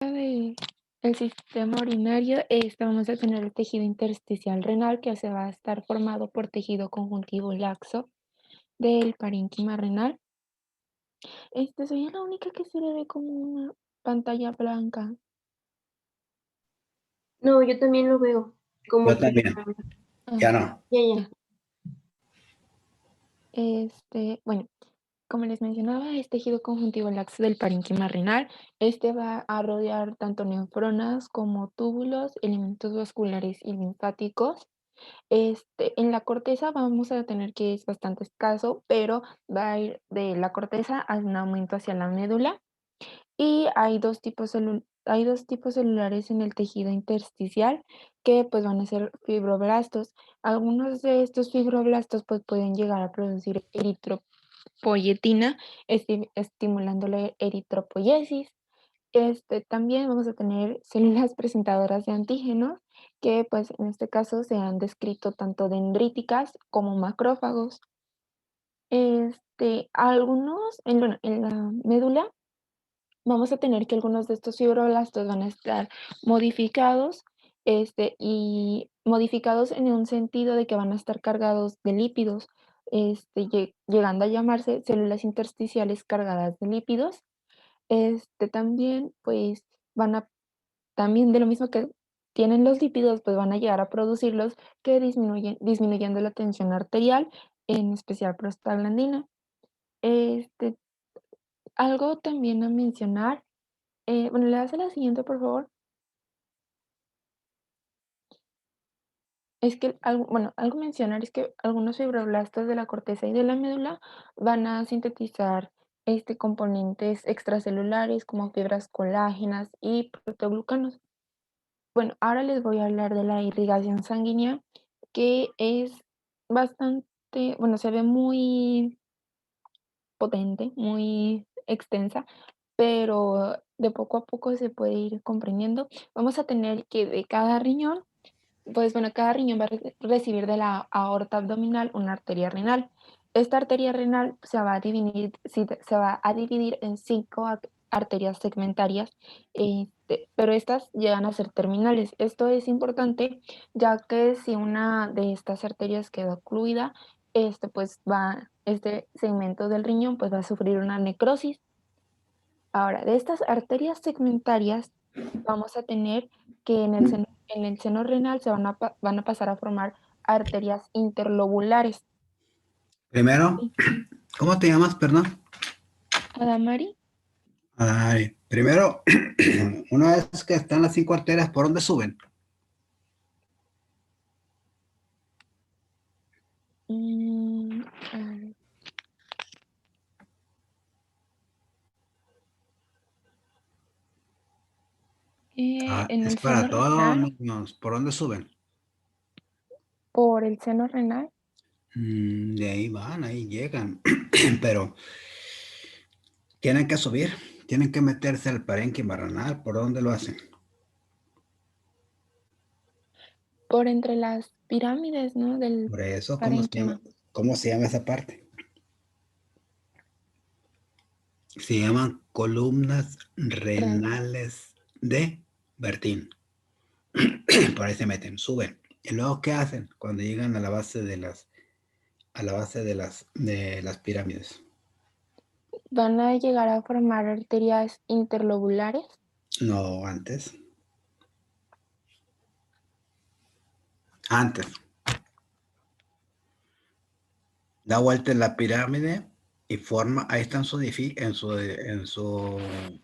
de el sistema urinario, vamos a tener el tejido intersticial renal, que se va a estar formado por tejido conjuntivo laxo del parénquima renal. Soy la única que se le ve como una pantalla blanca. No, yo también lo veo. Yo Como que también. Ah, Ya no. ya, ya. ya. Bueno, como les mencionaba, es tejido conjuntivo laxo del parénquima renal. Va a rodear tanto nefronas como túbulos, elementos vasculares y linfáticos. En la corteza vamos a tener que es bastante escaso, pero va a ir de la corteza a un aumento hacia la médula. Y hay dos tipos celulares en el tejido intersticial que pues van a ser fibroblastos. Algunos de estos fibroblastos pues pueden llegar a producir eritropoyetina, estimulando la eritropoyesis. También vamos a tener células presentadoras de antígenos que pues en este caso se han descrito tanto dendríticas como macrófagos. En la médula vamos a tener que algunos de estos fibroblastos van a estar modificados, y modificados en un sentido de que van a estar cargados de lípidos, llegando a llamarse células intersticiales cargadas de lípidos. También, pues, van a también de lo mismo que tienen los lípidos, pues van a llegar a producirlos que disminuyendo la tensión arterial, en especial prostaglandina. Este, algo también a mencionar, bueno, le das a la siguiente, por favor. Algo a mencionar es que algunos fibroblastos de la corteza y de la médula van a sintetizar, componentes extracelulares como fibras colágenas y proteoglucanos. Bueno, ahora les voy a hablar de la irrigación sanguínea, que es bastante, bueno, se ve muy potente, muy extensa, pero de poco a poco se puede ir comprendiendo. Vamos a tener que de cada riñón, pues bueno, cada riñón va a recibir de la aorta abdominal una arteria renal. Esta arteria renal se va a dividir en 5 arterias segmentarias, pero estas llegan a ser terminales. Esto es importante, ya que si una de estas arterias queda ocluida, este segmento del riñón pues va a sufrir una necrosis. Ahora, de estas arterias segmentarias, vamos a tener que en el seno renal van a pasar a formar arterias interlobulares. Primero, Sí. ¿cómo te llamas, perdón? Adamari, Ay, primero, una vez que están las 5 arterias, ¿por dónde suben? mm, ah, en Es el para seno todos, renal, niños. ¿Por dónde suben? por el seno renal, De ahí van, ahí llegan. Pero tienen que subir, tienen que meterse al parénquima renal. ¿Por dónde lo hacen? por entre las pirámides, ¿no? Del Por eso, parénquima. cómo se llama esa parte? Se llaman columnas Ren- renales de Bertín. Por ahí se meten, suben. ¿Y luego qué hacen cuando llegan a la base de las pirámides? Van a llegar a formar arterias interlobulares. No, antes. Antes. Da vuelta en la pirámide y forma, ahí está en su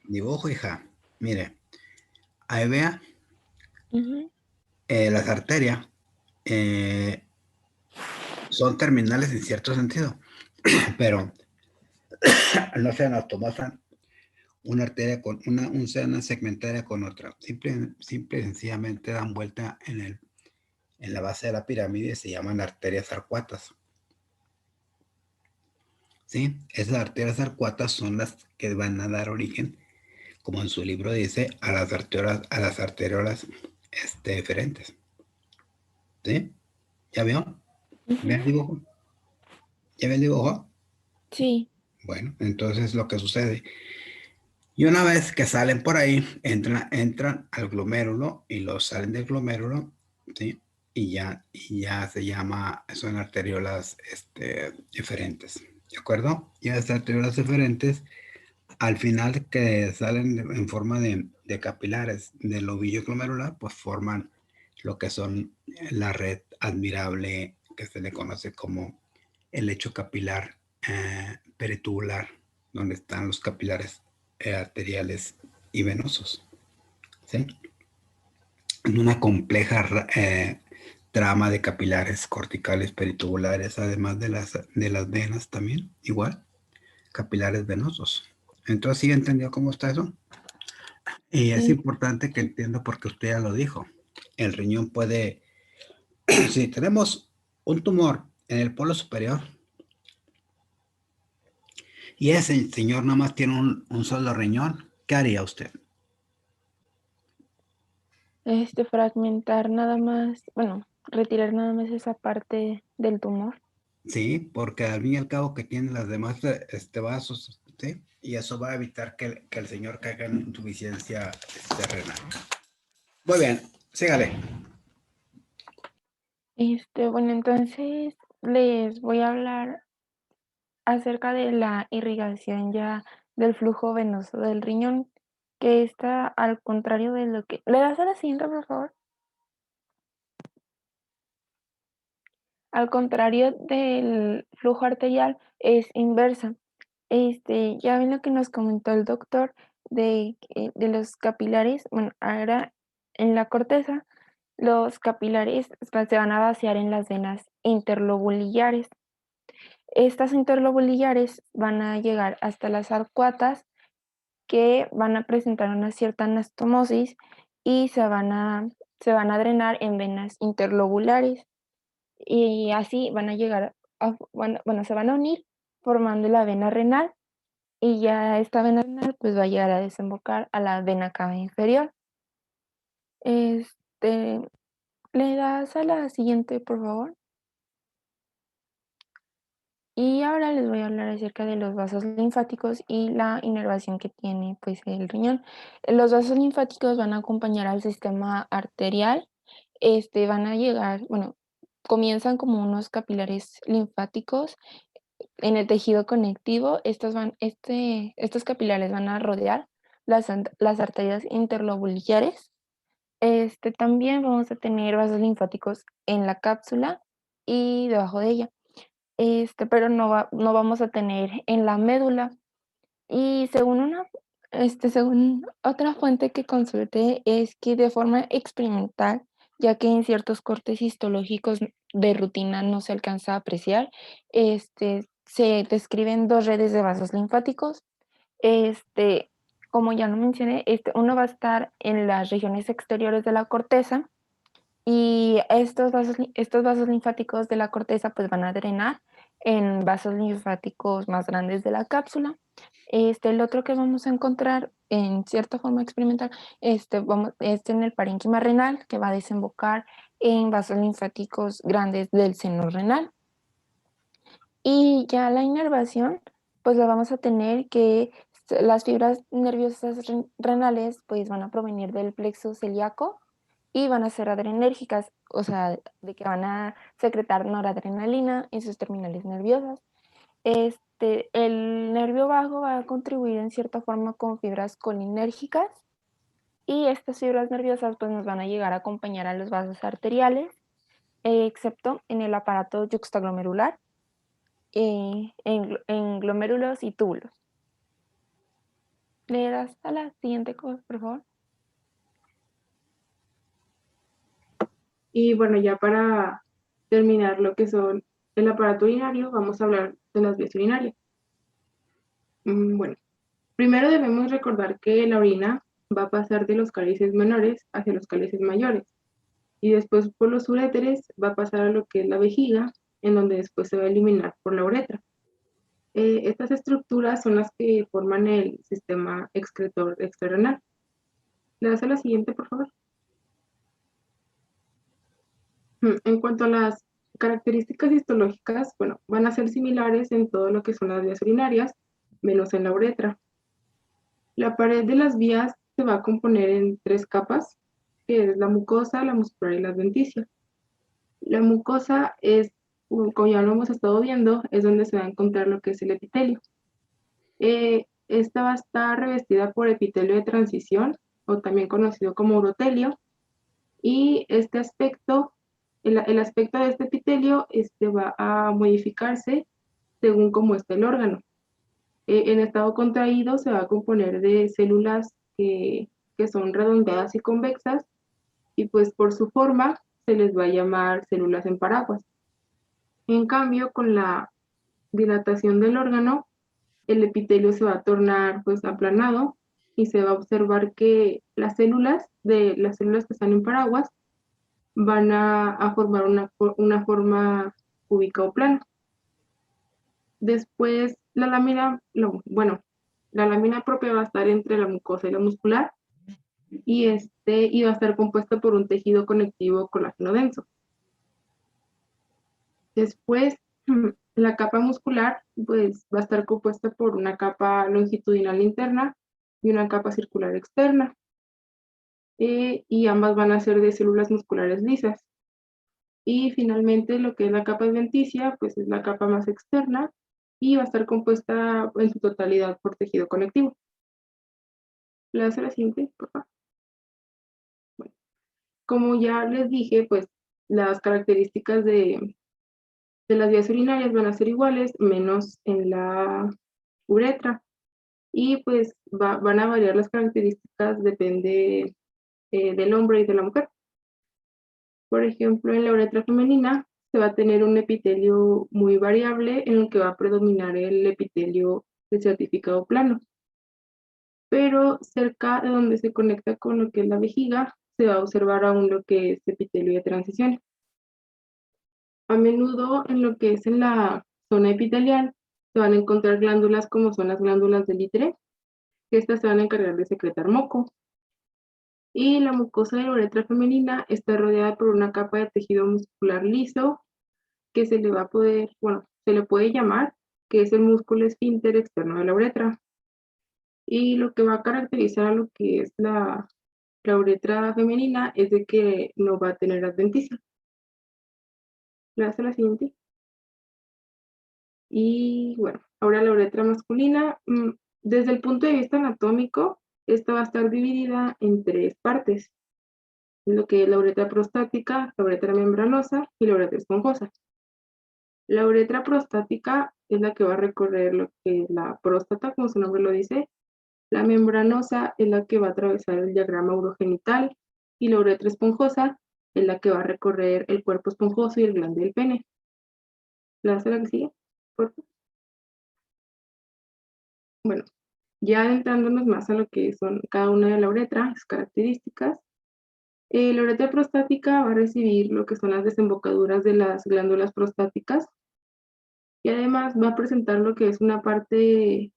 dibujo, hija. Mire, ahí vea, Ujú. las arterias eh, son terminales en cierto sentido, pero no se anastomosan una arteria con una segmentaria con otra. Simple y sencillamente dan vuelta en la base de la pirámide y se llaman arterias arcuatas. ¿Sí? Esas arterias arcuatas son las que van a dar origen, como en su libro dice, a las arteriolas diferentes. ¿Sí? ¿Ya vio? ¿Ve el Ujú. dibujo? ¿Ya ve el dibujo? Sí. Bueno, entonces lo que sucede, Y una vez que salen por ahí, entran al glomérulo y los salen del glomérulo, ¿sí? Y ya se llama, son arteriolas eferentes, ¿de acuerdo? Y estas arteriolas eferentes, al final que salen en forma de capilares del ovillo glomerular, pues forman lo que son la red admirable que se le conoce como el lecho capilar peritubular, donde están los capilares arteriales y venosos, ¿sí? En una compleja trama de capilares corticales peritubulares, además de las venas también, igual, capilares venosos. Entonces, ¿sí entendió cómo está eso? Y es Sí, importante que entienda porque usted ya lo dijo. El riñón puede, si tenemos un tumor en el polo superior y ese señor nada más tiene un solo riñón, ¿qué haría usted? fragmentar nada más, bueno, retirar nada más esa parte del tumor. Sí, porque al fin y al cabo que tiene las demás vasos, ¿sí? Y eso va a evitar que el señor caiga en insuficiencia renal. Muy bien, sígale. Bueno, entonces les voy a hablar acerca de la irrigación ya del flujo venoso del riñón, que está al contrario de lo que... ¿Le das a la siguiente, por favor? Al contrario del flujo arterial, es inversa. Ya ven lo que nos comentó el doctor de los capilares, bueno, ahora en la corteza, los capilares se van a vaciar en las venas interlobulares. Estas interlobulares van a llegar hasta las arcuatas que van a presentar una cierta anastomosis y se van a drenar en venas interlobulares y así van a llegar bueno, se van a unir formando la vena renal y ya esta vena renal pues va a llegar a desembocar a la vena cava inferior. Este, ¿Le das a la siguiente, por favor? Y ahora les voy a hablar acerca de los vasos linfáticos y la inervación que tiene pues el riñón. Los vasos linfáticos van a acompañar al sistema arterial, van a llegar, bueno, comienzan como unos capilares linfáticos en el tejido conectivo. Estos capilares van a rodear las arterias interlobulares. También vamos a tener vasos linfáticos en la cápsula y debajo de ella, pero no vamos a tener en la médula. Y según otra fuente que consulté, es que de forma experimental, ya que en ciertos cortes histológicos de rutina no se alcanza a apreciar, se describen 2 redes de vasos linfáticos. Este, Como ya lo mencioné, uno va a estar en las regiones exteriores de la corteza y estos vasos linfáticos de la corteza pues van a drenar en vasos linfáticos más grandes de la cápsula. El otro que vamos a encontrar en cierta forma experimental, es en el parénquima renal, que va a desembocar en vasos linfáticos grandes del seno renal. Y ya la inervación, pues la vamos a tener que las fibras nerviosas renales, pues van a provenir del plexo celíaco y van a ser adrenérgicas, o sea, de que van a secretar noradrenalina en sus terminales nerviosas. El nervio vago va a contribuir en cierta forma con fibras colinérgicas y estas fibras nerviosas pues nos van a llegar a acompañar a los vasos arteriales, excepto en el aparato yuxtaglomerular, en glomérulos y túbulos. ¿Le das a la siguiente cosa, por favor? Y bueno, ya para terminar lo que son el aparato urinario, vamos a hablar de las vías urinarias. Bueno, primero debemos recordar que la orina va a pasar de los cálices menores hacia los cálices mayores y después por los uréteres va a pasar a lo que es la vejiga, en donde después se va a eliminar por la uretra. Estas estructuras son las que forman el sistema excretor extrarrenal. ¿Le das a la siguiente, por favor? En cuanto a las características histológicas, bueno, van a ser similares en todo lo que son las vías urinarias, menos en la uretra. La pared de las vías se va a componer en 3 capas, que es la mucosa, la muscular y la adventicia. La mucosa es, como ya lo hemos estado viendo, es donde se va a encontrar lo que es el epitelio. Esta va a estar revestida por epitelio de transición, o también conocido como urotelio, y este aspecto, el aspecto de este epitelio va a modificarse según cómo esté el órgano. En estado contraído se va a componer de células que son redondeadas y convexas, y pues por su forma se les va a llamar células en paraguas. En cambio, con la dilatación del órgano, el epitelio se va a tornar pues aplanado y se va a observar que las células que están en paraguas van a formar una forma cúbica o plana. Después la lámina, la lámina propia va a estar entre la mucosa y la muscular, y va a estar compuesta por un tejido conectivo colágeno denso. Después, la capa muscular pues va a estar compuesta por una capa longitudinal interna y una capa circular externa, y ambas van a ser de células musculares lisas. Y finalmente lo que es la capa adventicia pues es la capa más externa y va a estar compuesta en su totalidad por tejido conectivo. ¿Le das a la siguiente, por favor? Bueno, como ya les dije, pues las características de las vías urinarias van a ser iguales, menos en la uretra. Y pues van a variar las características, depende del hombre y de la mujer. Por ejemplo, en la uretra femenina se va a tener un epitelio muy variable en el que va a predominar el epitelio estratificado plano. Pero cerca de donde se conecta con lo que es la vejiga, se va a observar aún lo que es epitelio de transición. A menudo en lo que es en la zona epitelial se van a encontrar glándulas como son las glándulas del Litre, que estas se van a encargar de secretar moco. Y la mucosa de la uretra femenina está rodeada por una capa de tejido muscular liso que se le puede llamar que es el músculo esfínter externo de la uretra. Y lo que va a caracterizar a lo que es la uretra femenina es de que no va a tener adventicia. Le das a la siguiente. Y bueno, ahora la uretra masculina, desde el punto de vista anatómico, esta va a estar dividida en 3 partes, lo que es la uretra prostática, la uretra membranosa y la uretra esponjosa. La uretra prostática es la que va a recorrer lo que es la próstata, como su nombre lo dice. La membranosa es la que va a atravesar el diagrama urogenital, y la uretra esponjosa es la que va a recorrer el cuerpo esponjoso y el glande del pene. ¿La hace la que sigue? Por favor. Bueno, ya adentrándonos más a lo que son cada una de la uretra, sus características, la uretra prostática va a recibir lo que son las desembocaduras de las glándulas prostáticas, y además va a presentar lo que es una parte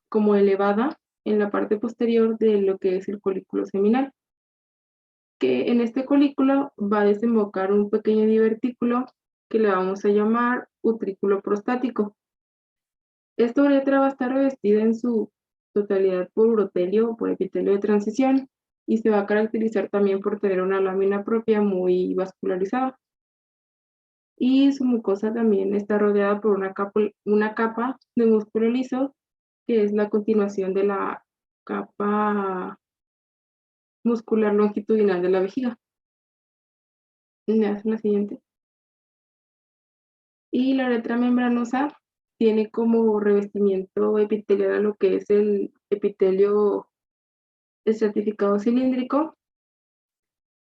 como elevada en la parte posterior de lo que es el colículo seminal, que en este colículo va a desembocar un pequeño divertículo que le vamos a llamar utrículo prostático. Esta uretra va a estar revestida en su totalidad por urotelio o por epitelio de transición, y se va a caracterizar también por tener una lámina propia muy vascularizada. Y su mucosa también está rodeada por una capa de músculo liso, que es la continuación de la capa muscular longitudinal de la vejiga. ¿Me hacen la siguiente? Y la uretra membranosa tiene como revestimiento epitelial lo que es el epitelio estratificado cilíndrico,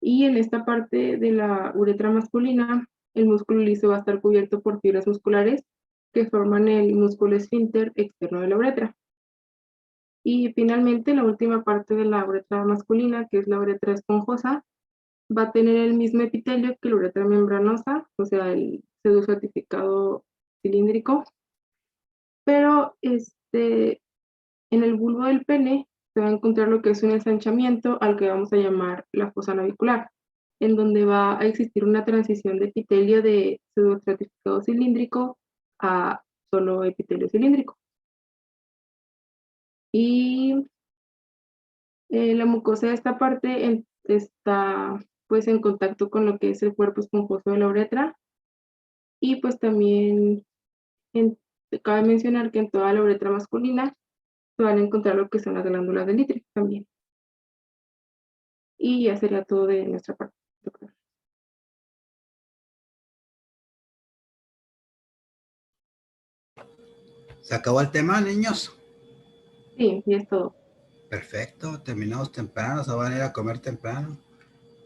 y en esta parte de la uretra masculina el músculo liso va a estar cubierto por fibras musculares que forman el músculo esfínter externo de la uretra. Y finalmente la última parte de la uretra masculina, que es la uretra esponjosa, va a tener el mismo epitelio que la uretra membranosa, o sea, el pseudoestratificado cilíndrico, pero en el bulbo del pene se va a encontrar lo que es un ensanchamiento al que vamos a llamar la fosa navicular, en donde va a existir una transición de epitelio de pseudoestratificado cilíndrico a solo epitelio cilíndrico. Y la mucosa de esta parte está pues en contacto con lo que es el cuerpo esponjoso de la uretra. Y pues también cabe mencionar que en toda la uretra masculina se van a encontrar lo que son las glándulas de Litre también. Y ya sería todo de nuestra parte, doctor. ¿Se acabó el tema, niños? Sí, y es todo. Perfecto, terminamos temprano, se van a ir a comer temprano.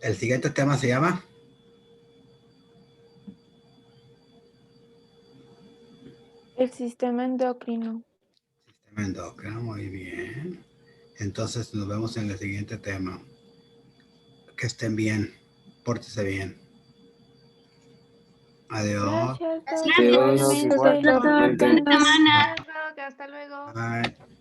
El siguiente tema se llama El sistema endocrino. sistema endocrino. Muy bien. Entonces nos vemos en el siguiente tema. Que estén bien, pórtense bien. Adiós. Gracias, Doc, Gracias, igualmente. igual, Hasta doctor. luego. Feliz Hasta luego. Bye.